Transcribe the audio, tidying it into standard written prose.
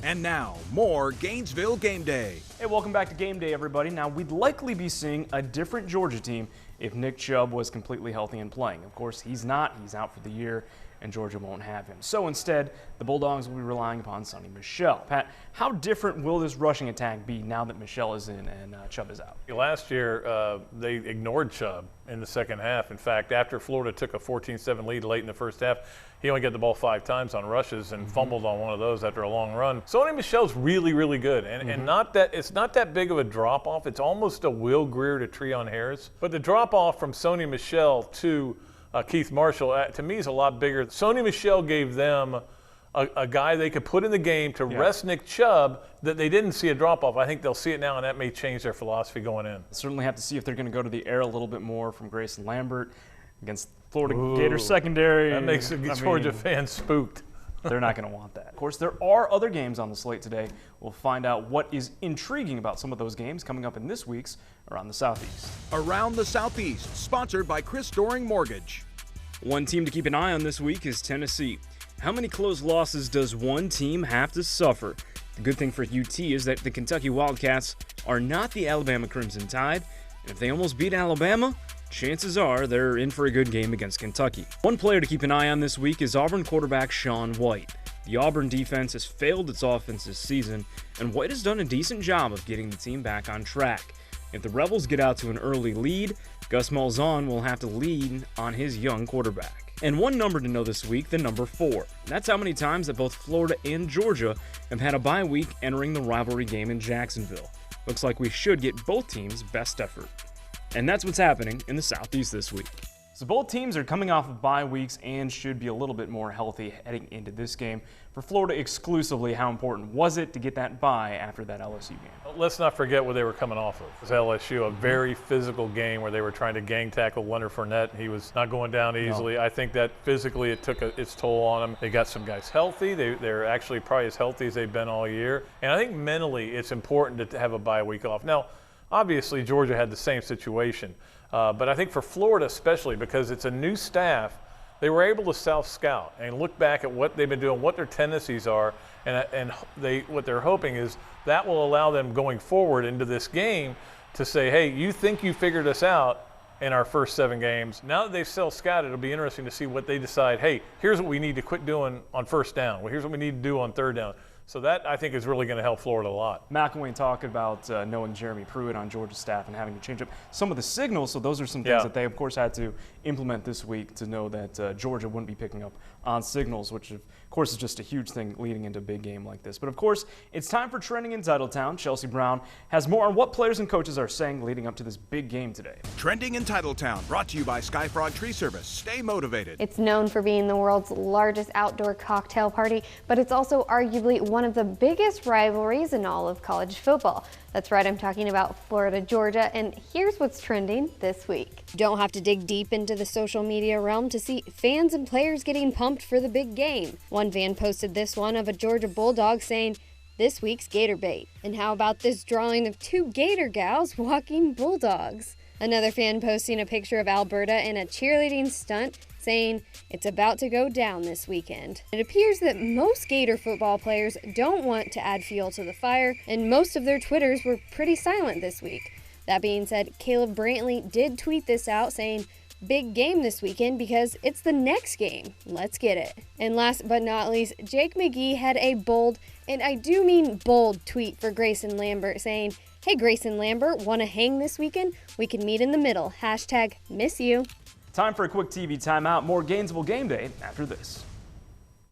And now, more Gainesville Game Day. Hey, welcome back to Game Day, everybody. Now, we'd likely be seeing a different Georgia team if Nick Chubb was completely healthy and playing. Of course, he's not. He's out for the year, and Georgia won't have him. So instead, the Bulldogs will be relying upon Sonny Michel. Pat, how different will this rushing attack be now that Michel is in and Chubb is out? Last year, they ignored Chubb in the second half. In fact, after Florida took a 14-7 lead late in the first half, he only got the ball 5 times on rushes and fumbled on one of those after a long run. Sonny Michel's really, really good, and it's not that big of a drop-off. It's almost a Will Greer to Treon Harris. But the drop-off from Sonny Michel to Keith Marshall, to me, is a lot bigger. Sonny Michel gave them a guy they could put in the game to rest Nick Chubb that they didn't see a drop-off. I think they'll see it now, and that may change their philosophy going in. Certainly have to see if they're going to go to the air a little bit more from Grayson Lambert against Florida Gator secondary. That makes the Georgia fans spooked. They're not going to want that. Of course, there are other games on the slate today. We'll find out what is intriguing about some of those games coming up in this week's Around the Southeast. Around the Southeast, sponsored by Chris Doring Mortgage. One team to keep an eye on this week is Tennessee. How many close losses does one team have to suffer? The good thing for UT is that the Kentucky Wildcats are not the Alabama Crimson Tide, and if they almost beat Alabama, chances are they're in for a good game against Kentucky. One player to keep an eye on this week is Auburn quarterback Sean White. The Auburn defense has failed its offense this season, and White has done a decent job of getting the team back on track. If the Rebels get out to an early lead, Gus Malzahn will have to lean on his young quarterback. And one number to know this week, the number 4. That's how many times that both Florida and Georgia have had a bye week entering the rivalry game in Jacksonville. Looks like we should get both teams' best effort. And that's what's happening in the Southeast this week. So both teams are coming off of bye weeks and should be a little bit more healthy heading into this game. For Florida exclusively, how important was it to get that bye after that LSU game? Let's not forget what they were coming off of. It was LSU, a very physical game where they were trying to gang tackle Leonard Fournette. He was not going down easily. No. I think that physically it took its toll on them. They got some guys healthy. They're actually probably as healthy as they've been all year. And I think mentally it's important to have a bye week off. Now, obviously, Georgia had the same situation. But I think for Florida especially, because it's a new staff, they were able to self-scout and look back at what they've been doing, what their tendencies are, and what they're hoping is that will allow them going forward into this game to say, hey, you think you figured us out in our first 7 games. Now that they've self-scouted, it'll be interesting to see what they decide, hey, here's what we need to quit doing on first down. Well, here's what we need to do on third down. So that, I think, is really going to help Florida a lot. McElwain talked about knowing Jeremy Pruitt on Georgia's staff and having to change up some of the signals. So those are some things that they, of course, had to implement this week to know that Georgia wouldn't be picking up on signals, which, of course, is just a huge thing leading into a big game like this. But, of course, it's time for Trending in Titletown. Chelsea Brown has more on what players and coaches are saying leading up to this big game today. Trending in Titletown, brought to you by Skyfrog Tree Service. Stay motivated. It's known for being the world's largest outdoor cocktail party, but it's also arguably one of the biggest rivalries in all of college football. That's right, I'm talking about Florida, Georgia, and here's what's trending this week. Don't have to dig deep into the social media realm to see fans and players getting pumped for the big game. One fan posted this one of a Georgia Bulldog saying, "This week's Gator bait." And how about this drawing of 2 Gator gals walking Bulldogs? Another fan posting a picture of Alberta in a cheerleading stunt saying it's about to go down this weekend. It appears that most Gator football players don't want to add fuel to the fire, and most of their Twitters were pretty silent this week. That being said, Caleb Brantley did tweet this out saying, "Big game this weekend because it's the next game. Let's get it." And last but not least, Jake McGee had a bold, and I do mean bold, tweet for Grayson Lambert saying, "Hey Grayson Lambert, want to hang this weekend? We can meet in the middle. #miss you." Time for a quick TV timeout. More Gainesville Game Day after this.